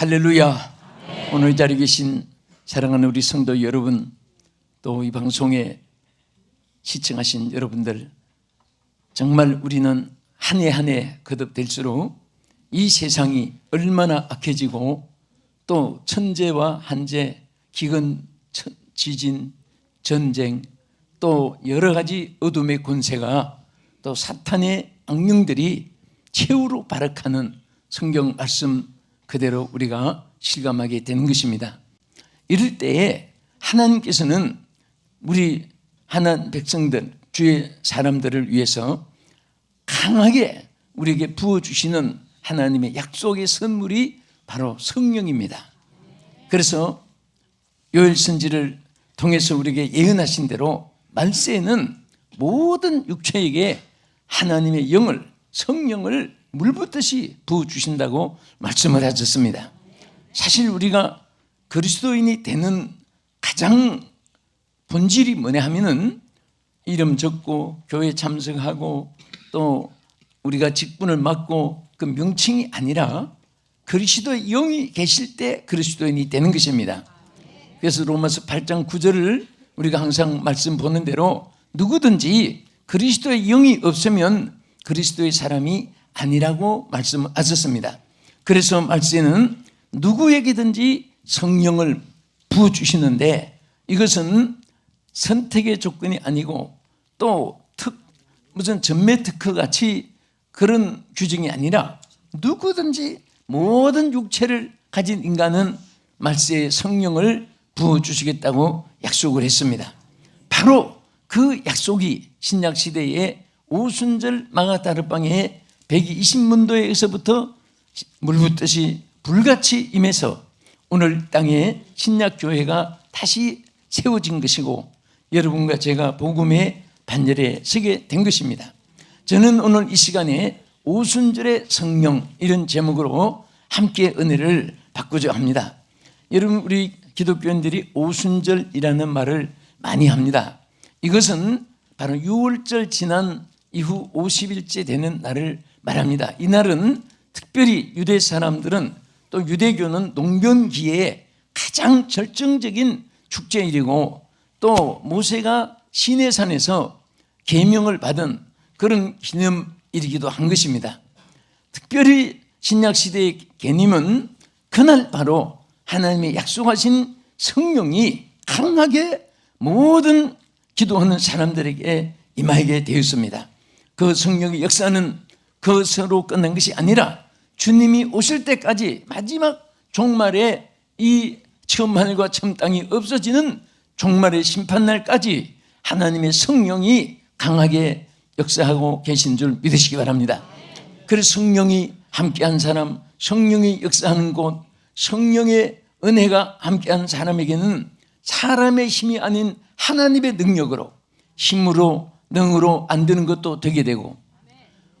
할렐루야. 오늘 이 자리에 계신 사랑하는 우리 성도 여러분, 또 이 방송에 시청하신 여러분들, 정말 우리는 한 해 한 해 거듭될수록 이 세상이 얼마나 악해지고 또 천재와 한재, 기근, 지진, 전쟁, 또 여러 가지 어둠의 권세가 또 사탄의 악령들이 최후로 발악하는 성경 말씀 그대로 우리가 실감하게 되는 것입니다. 이럴 때에 하나님께서는 우리 하나님 백성들, 주의 사람들을 위해서 강하게 우리에게 부어주시는 하나님의 약속의 선물이 바로 성령입니다. 그래서 요엘 선지를 통해서 우리에게 예언하신 대로 말세에는 모든 육체에게 하나님의 영을, 성령을 물붓듯이 부어주신다고 말씀을 하셨습니다. 사실 우리가 그리스도인이 되는 가장 본질이 뭐냐 하면은 이름 적고 교회 참석하고 또 우리가 직분을 맡고 그 명칭이 아니라 그리스도의 영이 계실 때 그리스도인이 되는 것입니다. 그래서 로마서 8장 9절을 우리가 항상 말씀 보는 대로 누구든지 그리스도의 영이 없으면 그리스도의 사람이 아니라고 말씀하셨습니다. 그래서 말씀에는 누구에게든지 성령을 부어주시는데 이것은 선택의 조건이 아니고 또 무슨 전매 특허 같이 그런 규정이 아니라 누구든지 모든 육체를 가진 인간은 말세에 성령을 부어주시겠다고 약속을 했습니다. 바로 그 약속이 신약시대에 오순절 마가다르방의 120문도에서부터 물붓듯이 불같이 임해서 오늘 땅에 신약교회가 다시 세워진 것이고 여러분과 제가 복음의 반열에 서게 된 것입니다. 저는 오늘 이 시간에 오순절의 성령 이런 제목으로 함께 은혜를 받고자 합니다. 여러분, 우리 기독교인들이 오순절이라는 말을 많이 합니다. 이것은 바로 6월절 지난 이후 50일째 되는 날을 말합니다. 이 날은 특별히 유대 사람들은 또 유대교는 농변기에 가장 절정적인 축제일이고 또 모세가 시내산에서 계명을 받은 그런 기념일이기도 한 것입니다. 특별히 신약시대의 개념은 그날 바로 하나님의 약속하신 성령이 강하게 모든 기도하는 사람들에게 임하게 되었습니다. 그 성령의 역사는 그것으로 끝난 것이 아니라 주님이 오실 때까지 마지막 종말에 이 처음 하늘과 처음 땅이 없어지는 종말의 심판날까지 하나님의 성령이 강하게 역사하고 계신 줄 믿으시기 바랍니다. 그래서 성령이 함께한 사람, 성령이 역사하는 곳, 성령의 은혜가 함께한 사람에게는 사람의 힘이 아닌 하나님의 능력으로, 힘으로 능으로 안 되는 것도 되게 되고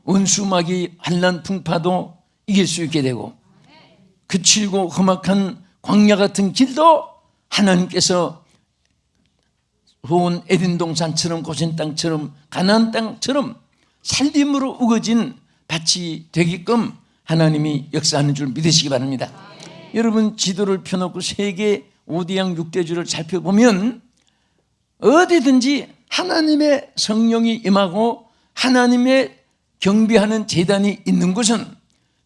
원수마귀 환난 풍파도 이길 수 있게 되고 거칠고 험악한 광야 같은 길도 하나님께서 좋은 에덴 동산처럼 고센 땅처럼 가나안 땅처럼 살림으로 우거진 밭이 되게끔 하나님이 역사하는 줄 믿으시기 바랍니다. 여러분, 지도를 펴놓고 세계 5대양 6대주를 살펴보면 어디든지 하나님의 성령이 임하고 하나님의 경배하는 제단이 있는 곳은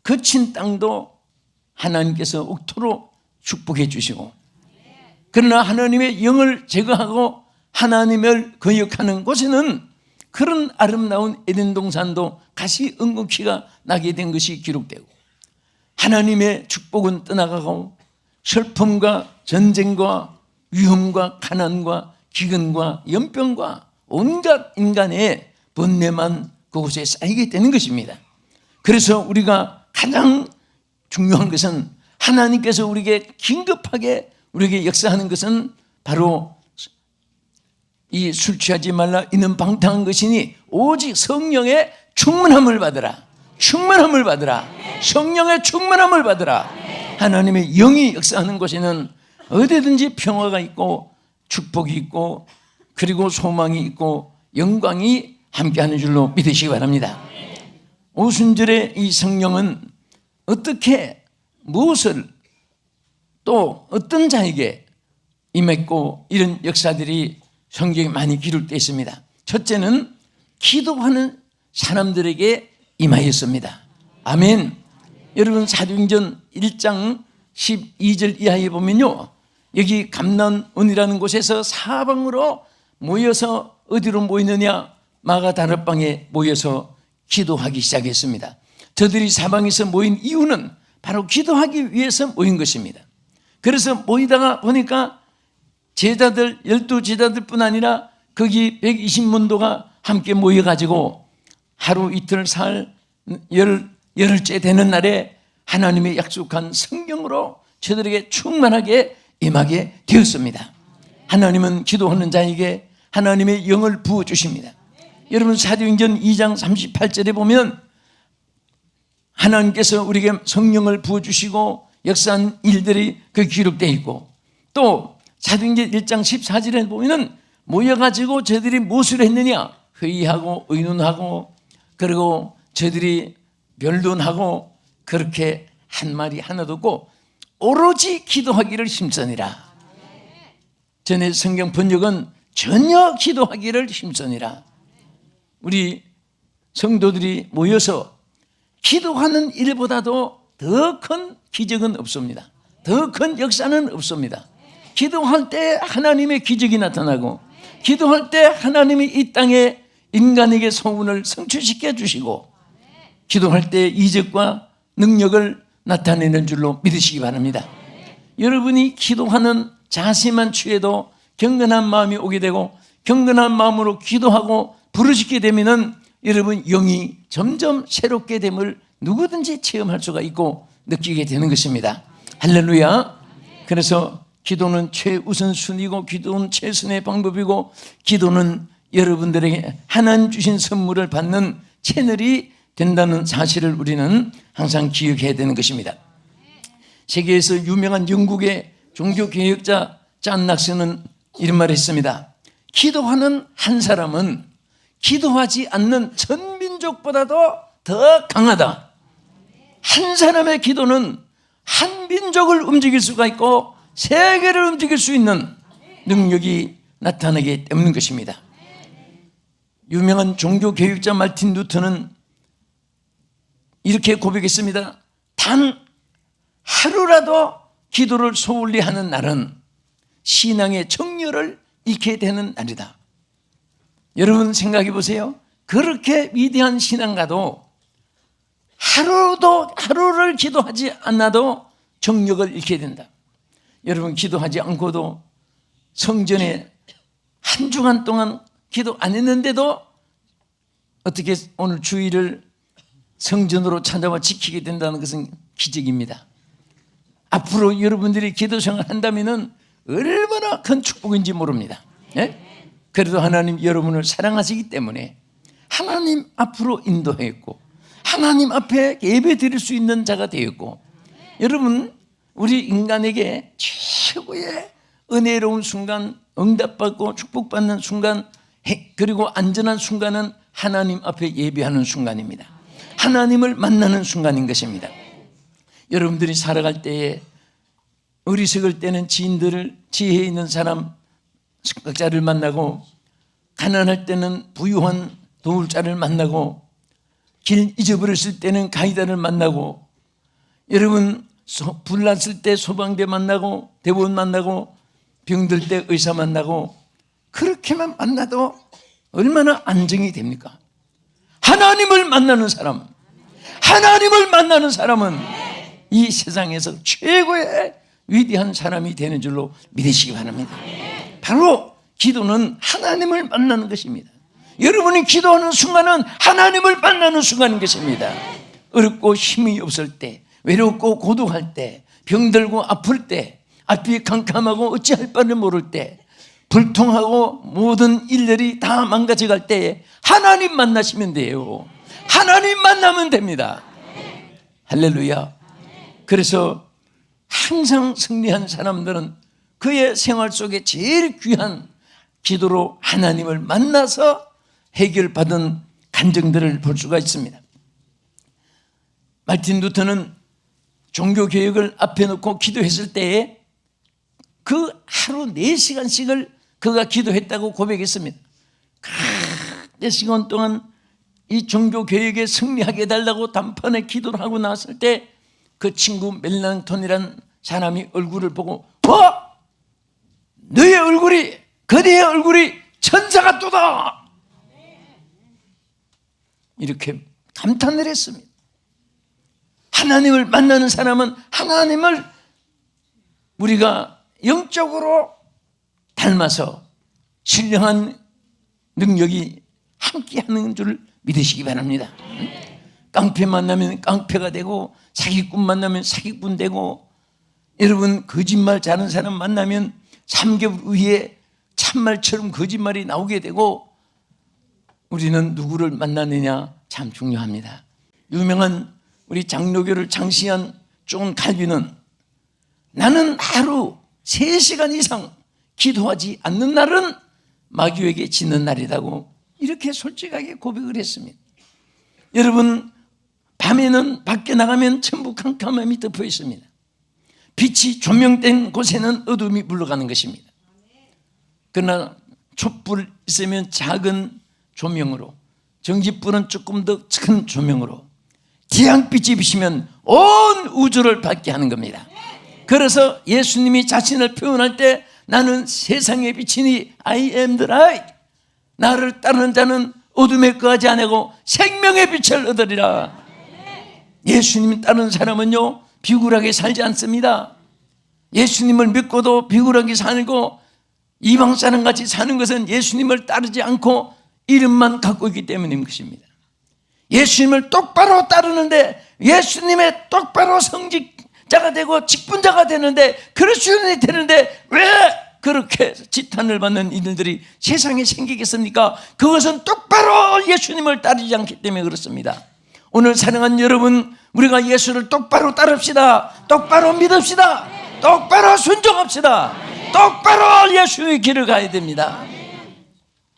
거친 땅도 하나님께서 옥토로 축복해 주시고, 그러나 하나님의 영을 제거하고 하나님을 거역하는 곳에는 그런 아름다운 에덴 동산도 가시 엉겅퀴가 나게 된 것이 기록되고, 하나님의 축복은 떠나가고 슬픔과 전쟁과 위험과 가난과 기근과 연병과 온갖 인간의 번뇌만 그곳에 쌓이게 되는 것입니다. 그래서 우리가 가장 중요한 것은 하나님께서 우리에게 긴급하게 우리에게 역사하는 것은 바로 이 술 취하지 말라 이는 방탕한 것이니 오직 성령의 충만함을 받으라. 충만함을 받으라. 성령의 충만함을 받으라. 하나님의 영이 역사하는 곳에는 어디든지 평화가 있고 축복이 있고 그리고 소망이 있고 영광이 함께하는 줄로 믿으시기 바랍니다. 오순절의 이 성령은 어떻게 무엇을 또 어떤 자에게 임했고, 이런 역사들이 성경에 많이 기록되어 있습니다. 첫째는 기도하는 사람들에게 임하였습니다. 아멘. 여러분, 사도행전 1장 12절 이하에 보면요, 여기 감난원이라는 곳에서 사방으로 모여서, 어디로 모이느냐, 마가다락방에 모여서 기도하기 시작했습니다. 저들이 사방에서 모인 이유는 바로 기도하기 위해서 모인 것입니다. 그래서 모이다가 보니까 제자들, 12제자들뿐 아니라 거기 120문도가 함께 모여가지고 하루 이틀 살 열흘째 되는 날에 하나님의 약속한 성령으로 저들에게 충만하게 임하게 되었습니다. 하나님은 기도하는 자에게 하나님의 영을 부어주십니다. 여러분, 사도행전 2장 38절에 보면 하나님께서 우리에게 성령을 부어주시고 역사한 일들이 그 기록되어 있고, 또 사도행전 1장 14절에 보면 모여가지고 저들이 무엇을 했느냐, 회의하고 의논하고, 그리고 저들이 변론하고, 그렇게 한 말이 하나도 없고 오로지 기도하기를 힘쓰니라. 전에 성경 번역은 전혀 기도하기를 힘쓰니라. 우리 성도들이 모여서 기도하는 일보다도 더 큰 기적은 없습니다. 더 큰 역사는 없습니다. 기도할 때 하나님의 기적이 나타나고, 기도할 때 하나님이 이 땅에 인간에게 소원을 성취시켜 주시고, 기도할 때 이적과 능력을 나타내는 줄로 믿으시기 바랍니다. 여러분이 기도하는 자세만 취해도 경건한 마음이 오게 되고, 경건한 마음으로 기도하고 부르짖게 되면은 여러분 영이 점점 새롭게 됨을 누구든지 체험할 수가 있고 느끼게 되는 것입니다. 할렐루야. 그래서 기도는 최우선순위고, 기도는 최선의 방법이고, 기도는 여러분들에게 하나님 주신 선물을 받는 채널이 된다는 사실을 우리는 항상 기억해야 되는 것입니다. 세계에서 유명한 영국의 종교개혁자 잔 낙스는 이런 말을 했습니다. 기도하는 한 사람은 기도하지 않는 전 민족보다도 더 강하다. 한 사람의 기도는 한 민족을 움직일 수가 있고 세계를 움직일 수 있는 능력이 나타나게 되는 것입니다. 유명한 종교개혁자 마틴 루터는 이렇게 고백했습니다. 단 하루라도 기도를 소홀히 하는 날은 신앙의 정열을 잃게 되는 날이다. 여러분 생각해 보세요. 그렇게 위대한 신앙가도 하루를 기도하지 않아도 정력을 잃게 된다. 여러분, 기도하지 않고도 성전에 한 주간 동안 기도 안 했는데도 어떻게 오늘 주일을 성전으로 찾아와 지키게 된다는 것은 기적입니다. 앞으로 여러분들이 기도 생활 한다면 얼마나 큰 축복인지 모릅니다. 예? 그래도 하나님 여러분을 사랑하시기 때문에 하나님 앞으로 인도했고, 하나님 앞에 예배 드릴 수 있는 자가 되었고, 여러분, 우리 인간에게 최고의 은혜로운 순간, 응답받고 축복받는 순간, 그리고 안전한 순간은 하나님 앞에 예배하는 순간입니다. 하나님을 만나는 순간인 것입니다. 여러분들이 살아갈 때에 어리석을 때는 지인들을, 지혜 있는 사람, 석학자를 만나고, 가난할 때는 부유한 도울 자를 만나고, 길 잊어버렸을 때는 가이다를 만나고, 여러분 불났을 때 소방대 만나고, 대법원 만나고, 병들 때 의사 만나고, 그렇게만 만나도 얼마나 안정이 됩니까? 하나님을 만나는 사람, 하나님을 만나는 사람은 이 세상에서 최고의 위대한 사람이 되는 줄로 믿으시기 바랍니다. 바로 기도는 하나님을 만나는 것입니다. 여러분이 기도하는 순간은 하나님을 만나는 순간인 것입니다. 어렵고 힘이 없을 때, 외롭고 고독할 때, 병들고 아플 때, 앞이 캄캄하고 어찌할 바를 모를 때, 불통하고 모든 일들이 다 망가져갈 때에 하나님 만나시면 돼요. 하나님 만나면 됩니다. 할렐루야. 그래서 항상 승리한 사람들은 그의 생활 속에 제일 귀한 기도로 하나님을 만나서 해결받은 간증들을 볼 수가 있습니다. 마틴 루터는 종교개혁을 앞에 놓고 기도했을 때에 그 하루 4시간씩을 그가 기도했다고 고백했습니다. 4시간 동안 이 종교개혁에 승리하게 해달라고 단판에 기도를 하고 나왔을 때 그 친구 멜랑톤이란 사람이 얼굴을 보고 너의 얼굴이, 그대의 얼굴이 천사 같도다, 이렇게 감탄을 했습니다. 하나님을 만나는 사람은 하나님을 우리가 영적으로 닮아서 신령한 능력이 함께하는 줄 믿으시기 바랍니다. 깡패 만나면 깡패가 되고, 사기꾼 만나면 사기꾼 되고, 여러분 거짓말 잘하는 사람 만나면 3개월 후에 참말처럼 거짓말이 나오게 되고, 우리는 누구를 만나느냐 참 중요합니다. 유명한 우리 장로교를 창시한 존 칼빈은 나는 하루 3시간 이상 기도하지 않는 날은 마귀에게 지는 날이라고 이렇게 솔직하게 고백을 했습니다. 여러분, 밤에는 밖에 나가면 전부 캄캄함이 덮여 있습니다. 빛이 조명된 곳에는 어둠이 물러가는 것입니다. 그러나 촛불 있으면 작은 조명으로, 전기불은 조금 더 큰 조명으로 태양빛이 비치면 온 우주를 밝게 하는 겁니다. 그래서 예수님이 자신을 표현할 때 나는 세상의 빛이니 I am the light, 나를 따르는 자는 어둠에 거하지 아니하고 생명의 빛을 얻으리라. 예수님을 따르는 사람은요 비굴하게 살지 않습니다. 예수님을 믿고도 비굴하게 살고 이방 사람같이 사는 것은 예수님을 따르지 않고 이름만 갖고 있기 때문인 것입니다. 예수님을 똑바로 따르는데, 예수님의 똑바로 성직자가 되고 직분자가 되는데, 그리스도인이 되는데 왜 그렇게 지탄을 받는 일들이 세상에 생기겠습니까? 그것은 똑바로 예수님을 따르지 않기 때문에 그렇습니다. 오늘 사랑하는 여러분, 우리가 예수를 똑바로 따릅시다. 똑바로 믿읍시다. 똑바로 순종합시다. 똑바로 예수의 길을 가야 됩니다.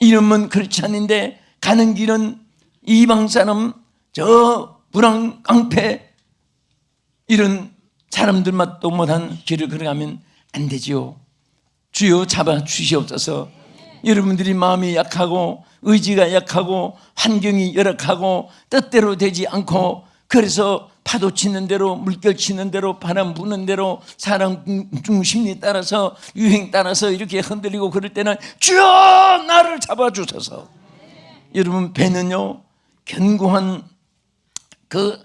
이름은 크리스찬인데 가는 길은 이방 사람, 저 불황 깡패 이런 사람들만 또 못한 길을 걸어가면 안 되지요. 주여 잡아 주시옵소서. 여러분들이 마음이 약하고 의지가 약하고 환경이 열악하고 뜻대로 되지 않고, 그래서 파도 치는 대로, 물결 치는 대로, 바람 부는 대로, 사람 중심에 따라서, 유행 따라서 이렇게 흔들리고 그럴 때는 주여 나를 잡아주소서. 여러분, 배는요 견고한 그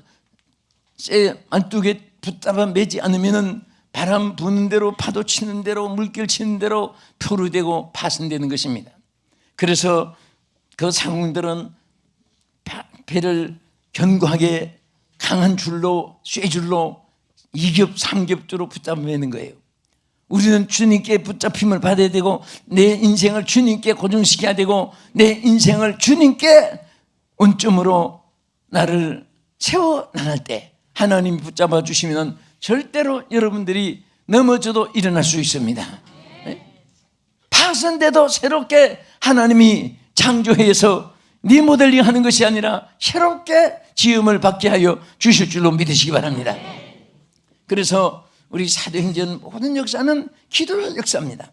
쇠 말뚝에 붙잡아 매지 않으면은 바람 부는 대로, 파도 치는 대로, 물결 치는 대로 표류되고 파손되는 것입니다. 그래서 그 상공들은 배를 견고하게 강한 줄로, 쇠줄로 2겹, 3겹으로 붙잡아 매는 거예요. 우리는 주님께 붙잡힘을 받아야 되고, 내 인생을 주님께 고정시켜야 되고, 내 인생을 주님께 원점으로 나를 세워 나갈 때 하나님이 붙잡아 주시면 절대로 여러분들이 넘어져도 일어날 수 있습니다. 파손돼도 새롭게 하나님이 창조해서 리모델링 하는 것이 아니라 새롭게 지음을 받게 하여 주실 줄로 믿으시기 바랍니다. 그래서 우리 사도행전 모든 역사는 기도의 역사입니다.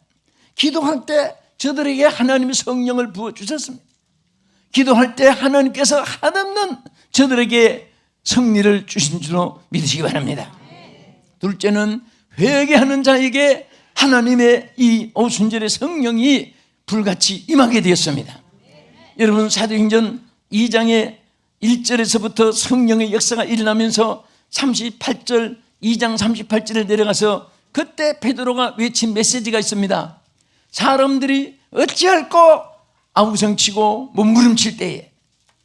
기도할 때 저들에게 하나님의 성령을 부어주셨습니다. 기도할 때 하나님께서 한없는 저들에게 승리를 주신 줄로 믿으시기 바랍니다. 둘째는 회개하는 자에게 하나님의 이 오순절의 성령이 불같이 임하게 되었습니다. 여러분, 사도행전 2장의 1절에서부터 성령의 역사가 일어나면서 38절, 2장 38절에 내려가서 그때 베드로가 외친 메시지가 있습니다. 사람들이 어찌할꼬 아우성치고 몸부림칠 때에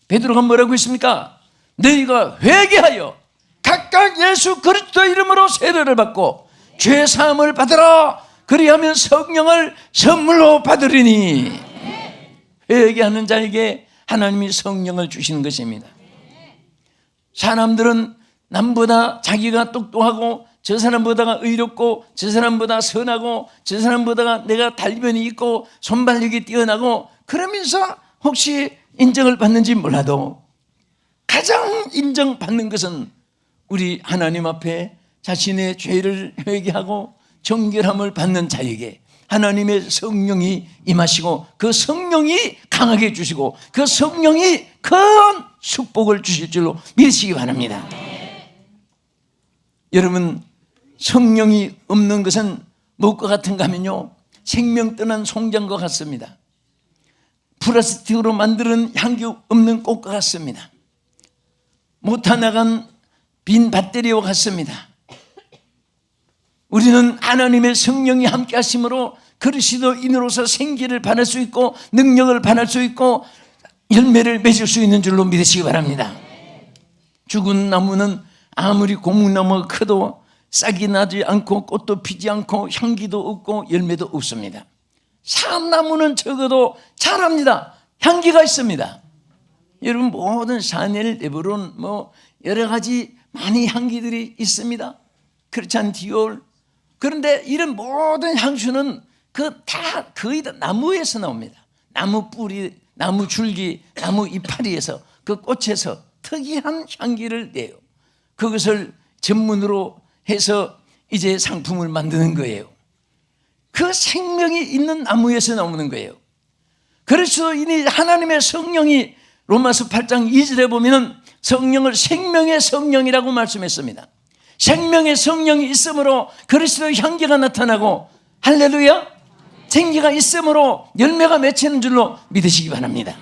베드로가 뭐라고 했습니까? 너희가 회개하여 각각 예수 그리스도 이름으로 세례를 받고 죄 사함을 받으라. 그리하면 성령을 선물로 받으리니. 회개하는 자에게 하나님이 성령을 주시는 것입니다. 사람들은 남보다 자기가 똑똑하고, 저 사람보다가 의롭고, 저 사람보다 선하고, 저 사람보다가 내가 달변이 있고 손발력이 뛰어나고, 그러면서 혹시 인정을 받는지 몰라도 가장 인정받는 것은 우리 하나님 앞에 자신의 죄를 회개하고 정결함을 받는 자에게 하나님의 성령이 임하시고 그 성령이 강하게 해주시고 그 성령이 큰 축복을 주실 줄로 믿으시기 바랍니다. 여러분, 성령이 없는 것은 무엇과 같은가 하면요, 생명 떠난 송장과 같습니다. 플라스틱으로 만드는 향기 없는 꽃과 같습니다. 못타 나간 빈 배터리와 같습니다. 우리는 하나님의 성령이 함께 하심으로 그리스도인으로서 생기를 받을 수 있고 능력을 받을 수 있고 열매를 맺을 수 있는 줄로 믿으시기 바랍니다. 죽은 나무는 아무리 고목나무가 커도 싹이 나지 않고 꽃도 피지 않고 향기도 없고 열매도 없습니다. 샤나무는 적어도 자랍니다. 향기가 있습니다. 여러분, 모든 샤넬, 레브론 뭐 여러 가지 많이 향기들이 있습니다. 크리스찬 디올. 그런데 이런 모든 향수는 거의 다 나무에서 나옵니다. 나무 뿌리, 나무 줄기, 나무 이파리에서 그 꽃에서 특이한 향기를 내요. 그것을 전문으로 해서 이제 상품을 만드는 거예요. 그 생명이 있는 나무에서 나오는 거예요. 그리스도인이 하나님의 성령이 로마서 8장 2절에 보면 성령을 생명의 성령이라고 말씀했습니다. 생명의 성령이 있으므로 그리스도의 향기가 나타나고, 할렐루야, 생기가 있으므로 열매가 맺히는 줄로 믿으시기 바랍니다.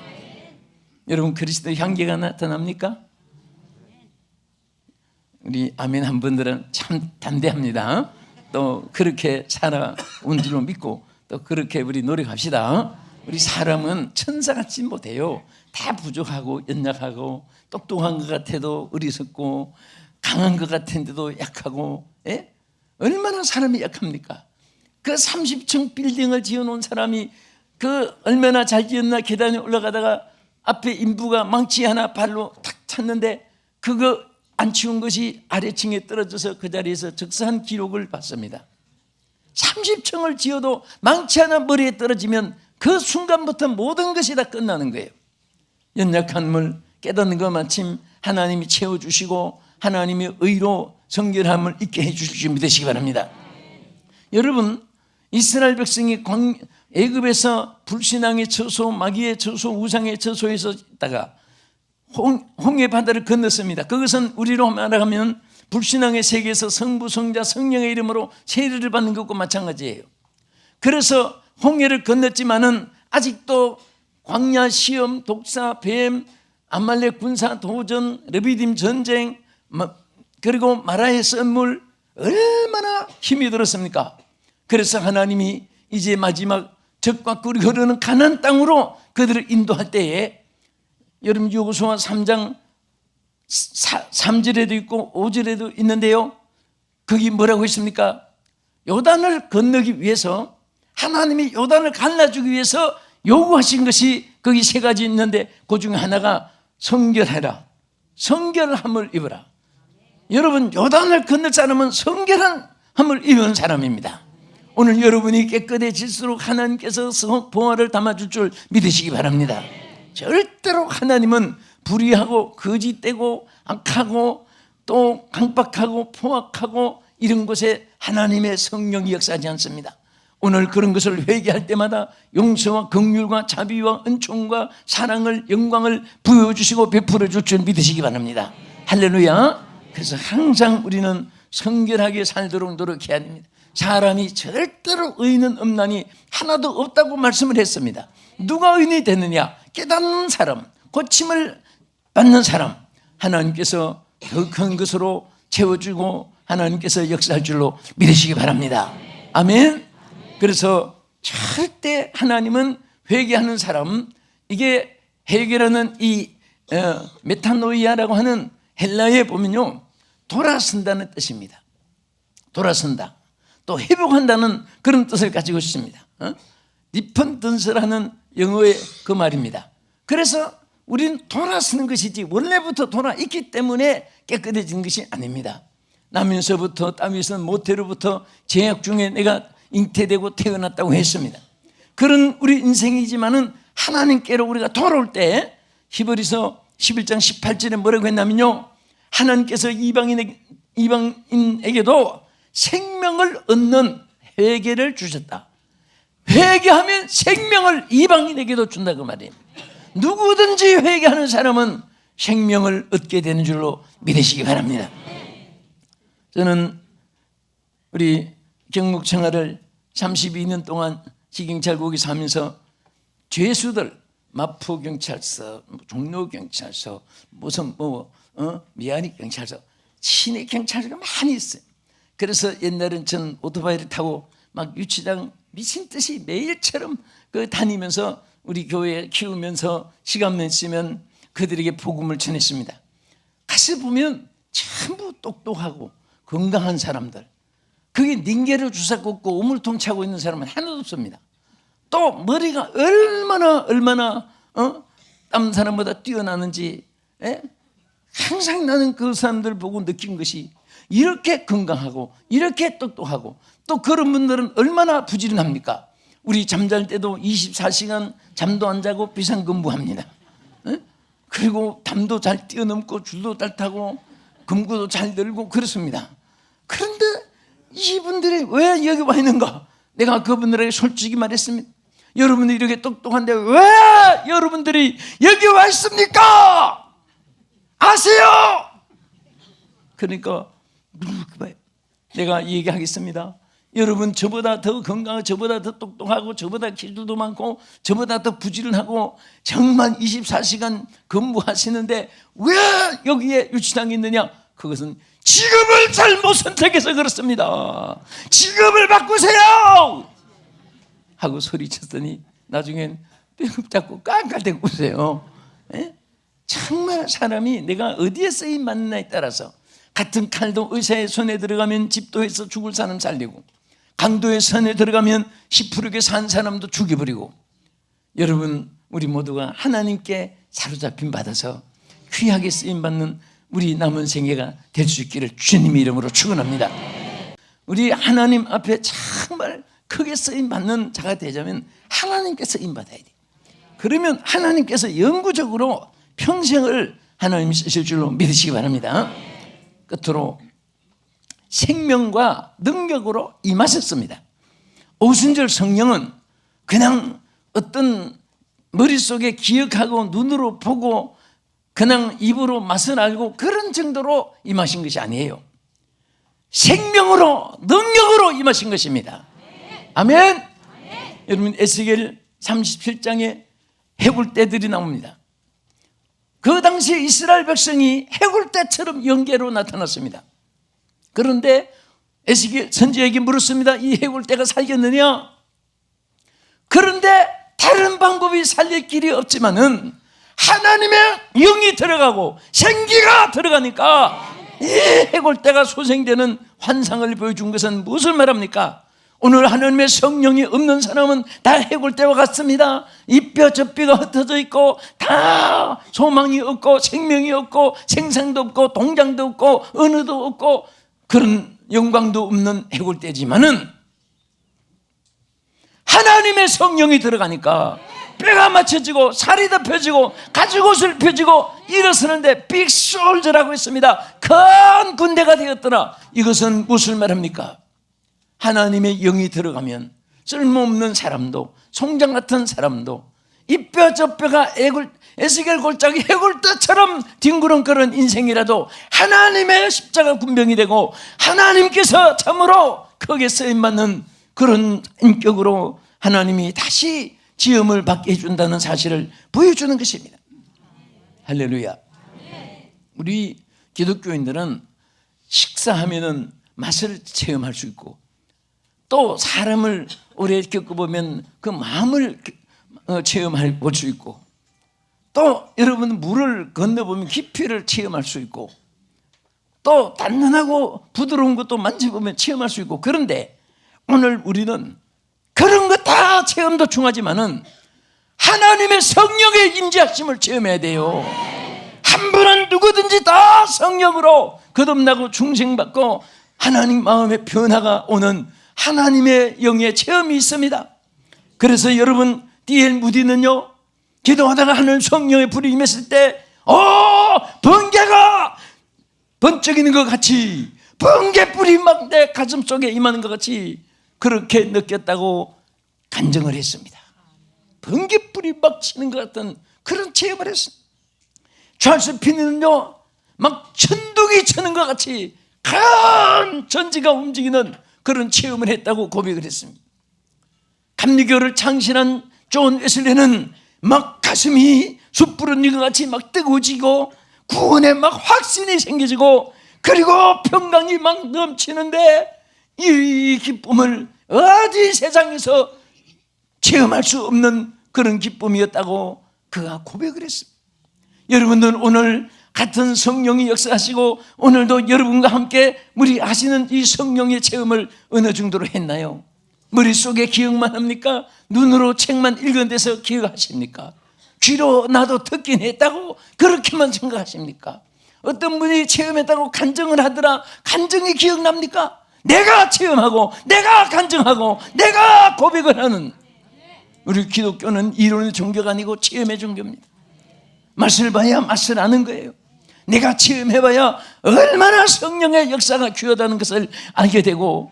여러분, 그리스도의 향기가 나타납니까? 우리 아멘 한 분들은 참 담대합니다. 또 그렇게 살아온 줄로 믿고 또 그렇게 우리 노력합시다. 우리 사람은 천사같이 못해요. 다 부족하고 연약하고 똑똑한 것 같아도 어리석고 강한 것 같은데도 약하고, 예? 얼마나 사람이 약합니까? 그 30층 빌딩을 지어놓은 사람이 그 얼마나 잘 지었나 계단에 올라가다가 앞에 인부가 망치 하나 발로 탁 찼는데 그거 안 치운 것이 아래층에 떨어져서 그 자리에서 즉사한 기록을 받습니다. 30층을 지어도 망치 하나 머리에 떨어지면 그 순간부터 모든 것이 다 끝나는 거예요. 연약함을 깨닫는 것 마침 하나님이 채워주시고 하나님의 의로 성결함을 있게 해주실 줄 믿으시기 바랍니다. 여러분, 이스라엘 백성이 애굽에서 불신앙의 처소, 마귀의 처소, 우상의 처소에서 있다가 홍해 바다를 건넜습니다. 그것은 우리로 말하면 불신앙의 세계에서 성부, 성자, 성령의 이름으로 세례를 받는 것과 마찬가지예요. 그래서 홍해를 건넜지만은 아직도 광야 시험, 독사, 뱀, 아말렉 군사 도전, 르비딤 전쟁, 그리고 마라의 썰물, 얼마나 힘이 들었습니까? 그래서 하나님이 이제 마지막 적과 꿀이 흐르는 가나안 땅으로 그들을 인도할 때에, 여러분 여호수아 3장 3절에도 있고 5절에도 있는데요, 거기 뭐라고 했습니까? 요단을 건너기 위해서 하나님이 요단을 갈라주기 위해서 요구하신 것이 거기 3가지 있는데 그 중에 하나가 성결해라, 성결함을 입어라. 여러분, 요단을 건널 사람은 성결함을 입은 사람입니다. 오늘 여러분이 깨끗해질수록 하나님께서 보화를 담아줄 줄 믿으시기 바랍니다. 절대로 하나님은 불의하고 거짓되고 악하고 또 강박하고 포악하고 이런 곳에 하나님의 성령이 역사하지 않습니다. 오늘 그런 것을 회개할 때마다 용서와 긍휼과 자비와 은총과 사랑을, 영광을 부여주시고 베풀어 줄 줄 믿으시기 바랍니다. 할렐루야. 그래서 항상 우리는 성결하게 살도록 노력해야 됩니다. 사람이 절대로 의인은 없나니 하나도 없다고 말씀을 했습니다. 누가 의인이 되느냐? 깨닫는 사람, 고침을 받는 사람, 하나님께서 더 큰 것으로 채워주고 하나님께서 역사할 줄로 믿으시기 바랍니다. 아멘. 그래서 절대 하나님은 회개하는 사람, 이게 해결하는 이 메타노이아라고 하는 헬라어에 보면요, 돌아선다는 뜻입니다. 돌아선다, 또 회복한다는 그런 뜻을 가지고 있습니다. 리펀던스라는 영어의 그 말입니다. 그래서 우리는 돌아서는 것이지 원래부터 돌아있기 때문에 깨끗해진 것이 아닙니다. 나면서부터 땀에서 모태로부터 제약 중에 내가 잉태되고 태어났다고 했습니다. 그런 우리 인생이지만은 하나님께로 우리가 돌아올 때 히브리서 11장 18절에 뭐라고 했냐면요, 하나님께서 이방인에게도 생명을 얻는 회개를 주셨다. 회개하면 생명을 이방인에게도 준다 그 말이에요. 누구든지 회개하는 사람은 생명을 얻게 되는 줄로 믿으시기 바랍니다. 저는 우리 경북 생활을 32년 동안 지경찰국에서 하면서 죄수들, 마포경찰서, 종로경찰서, 무슨 미아리경찰서, 시내경찰서가 많이 있어요. 그래서 옛날엔 전 오토바이를 타고 막 유치장 미친 듯이 매일처럼 다니면서 우리 교회 키우면서 시간만 있으면 그들에게 복음을 전했습니다. 가서 보면 전부 똑똑하고 건강한 사람들, 그게 닌게를 주사 꽂고 우물통 차고 있는 사람은 하나도 없습니다. 또 머리가 얼마나 다른 사람보다 뛰어나는지, 항상 나는 그 사람들 보고 느낀 것이 이렇게 건강하고 이렇게 똑똑하고, 또 그런 분들은 얼마나 부지런합니까? 우리 잠잘 때도 24시간 잠도 안 자고 비상근무합니다. 그리고 담도 잘 뛰어넘고 줄도 잘 타고 금고도 잘 들고 그렇습니다. 그런데 이분들이 왜 여기 와 있는가? 내가 그분들에게 솔직히 말했습니다. 여러분들이 이렇게 똑똑한데 왜 여러분들이 여기 와 있습니까? 아세요? 그러니까 내가 얘기하겠습니다. 여러분, 저보다 더 건강하고 저보다 더 똑똑하고 저보다 기술도 많고 저보다 더 부지런하고 정말 24시간 근무하시는데 왜 여기에 유치장이 있느냐? 그것은 직업을 잘못 선택해서 그렇습니다. 직업을 바꾸세요! 하고 소리쳤더니 나중엔 뼈 잡고 깡깡대고 웃어요. 정말 사람이 내가 어디에 쓰임 받느냐에 따라서, 같은 칼도 의사의 손에 들어가면 집도해서 죽을 사람 살리고, 강도의 손에 들어가면 시푸르게 산 사람도 죽여버리고, 여러분, 우리 모두가 하나님께 사로잡힘 받아서 귀하게 쓰임받는 우리 남은 생애가 될 수 있기를 주님의 이름으로 축원합니다. 우리 하나님 앞에 정말 크게 쓰임받는 자가 되자면 하나님께 쓰임받아야 돼. 그러면 하나님께서 영구적으로 평생을 하나님이 쓰실 줄로 믿으시기 바랍니다. 끝으로 생명과 능력으로 임하셨습니다. 오순절 성령은 그냥 어떤 머릿속에 기억하고 눈으로 보고 그냥 입으로 맛을 알고 그런 정도로 임하신 것이 아니에요. 생명으로 능력으로 임하신 것입니다. 아멘. 여러분, 에스겔 37장에 해골떼들이 나옵니다. 그 당시에 이스라엘 백성이 해골떼처럼 영계로 나타났습니다. 그런데 에스겔 선지자에게 물었습니다. 이 해골떼가 살겠느냐? 그런데 다른 방법이 살릴 길이 없지만은 하나님의 영이 들어가고 생기가 들어가니까 이 해골떼가 소생되는 환상을 보여준 것은 무엇을 말합니까? 오늘 하나님의 성령이 없는 사람은 다 해골떼와 같습니다. 이 뼈 저 뼈가 흩어져 있고 다 소망이 없고 생명이 없고 생산도 없고 동장도 없고 언어도 없고 그런 영광도 없는 해골떼지만은 하나님의 성령이 들어가니까 뼈가 맞춰지고 살이 더 펴지고 가죽옷을 펴지고 일어서는데 빅솔저라고 했습니다. 큰 군대가 되었더라. 이것은 무엇을 말합니까? 하나님의 영이 들어가면 쓸모없는 사람도 송장 같은 사람도 이 뼈 저 뼈가 에스겔 골짜기 해골떼처럼 뒹구렁거리는 인생이라도 하나님의 십자가 군병이 되고 하나님께서 참으로 크게 쓰임받는 그런 인격으로 하나님이 다시 지음을 받게 해준다는 사실을 보여주는 것입니다. 할렐루야. 우리 기독교인들은 식사하면은 맛을 체험할 수 있고 또 사람을 오래 겪어보면 그 마음을 체험할 수 있고 또 여러분 물을 건너보면 깊이를 체험할 수 있고 또 단단하고 부드러운 것도 만져보면 체험할 수 있고, 그런데 오늘 우리는 그런 거 다 체험도 중하지만은 하나님의 성령의 임재하심을 체험해야 돼요. 한 분은 누구든지 다 성령으로 거듭나고 중생받고 하나님 마음의 변화가 오는 하나님의 영의 체험이 있습니다. 그래서 여러분 D.L. 무디는요, 기도하다가 하늘 성령의 불이 임했을 때 번개가 번쩍이는 것 같이, 번개불이 막 내 가슴 속에 임하는 것 같이 그렇게 느꼈다고 간증을 했습니다. 번개불이 막 치는 것 같은 그런 체험을 했습니다. 찰스 피니는요, 막 천둥이 치는 것 같이 큰 전지가 움직이는 그런 체험을 했다고 고백을 했습니다. 감리교를 창신한 존 웨슬리는 막 가슴이 숯불은 것 같이 막 뜨거워지고 구원에 막 확신이 생겨지고 그리고 평강이 막 넘치는데 이 기쁨을 어디 세상에서 체험할 수 없는 그런 기쁨이었다고 그가 고백을 했습니다. 여러분들 오늘 같은 성령이 역사하시고 오늘도 여러분과 함께 우리 하시는 이 성령의 체험을 어느 정도로 했나요? 머릿속에 기억만 합니까? 눈으로 책만 읽은 데서 기억하십니까? 귀로 나도 듣긴 했다고 그렇게만 생각하십니까? 어떤 분이 체험했다고 간증을 하더라. 간증이 기억납니까? 내가 체험하고 내가 간증하고 내가 고백을 하는, 우리 기독교는 이론의 종교가 아니고 체험의 종교입니다. 맛을 봐야 맛을 아는 거예요. 내가 체험해봐야 얼마나 성령의 역사가 귀하다는 것을 알게 되고,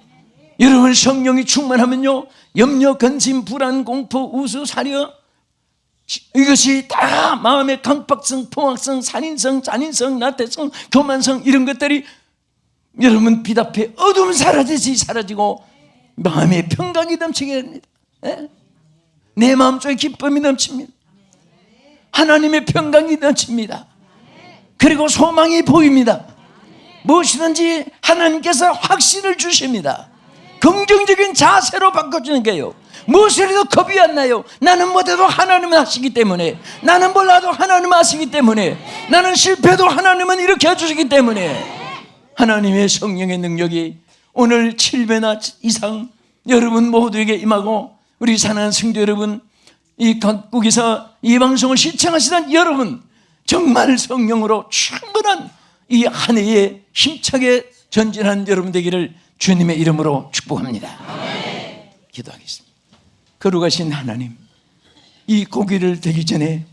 여러분 성령이 충만하면요, 염려, 근심, 불안, 공포, 우수, 사려, 이것이 다 마음의 강박성, 포악성, 살인성, 잔인성, 나태성, 교만성, 이런 것들이 여러분 빛 앞에 어둠 사라지고 마음의 평강이 넘치게 됩니다. 내 마음속에 기쁨이 넘칩니다. 하나님의 평강이 넘칩니다. 그리고 소망이 보입니다. 무엇이든지 하나님께서 확신을 주십니다. 긍정적인 자세로 바꿔주는 거예요. 무엇이라도 겁이 안 나요. 나는 못해도 하나님은 하시기 때문에, 나는 몰라도 하나님은 하시기 때문에, 나는 실패도 하나님은 이렇게 해주시기 때문에, 하나님의 성령의 능력이 오늘 7배나 이상 여러분 모두에게 임하고, 우리 사랑하는 성도 여러분, 이 각국에서 이 방송을 시청하시는 여러분, 정말 성령으로 충분한 이 한 해에 힘차게 전진하는 여러분 되기를 주님의 이름으로 축복합니다. 기도하겠습니다. 거룩하신 하나님, 이 고기를 드리기 전에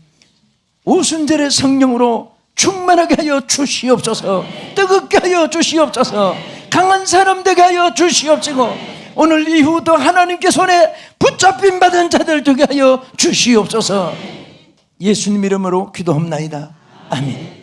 오순절의 성령으로 충만하게 하여 주시옵소서. 뜨겁게 하여 주시옵소서. 강한 사람 되게 하여 주시옵시고, 오늘 이후도 하나님께 손에 붙잡힌 받은 자들 되게 하여 주시옵소서. 예수님 이름으로 기도합나이다. 아멘.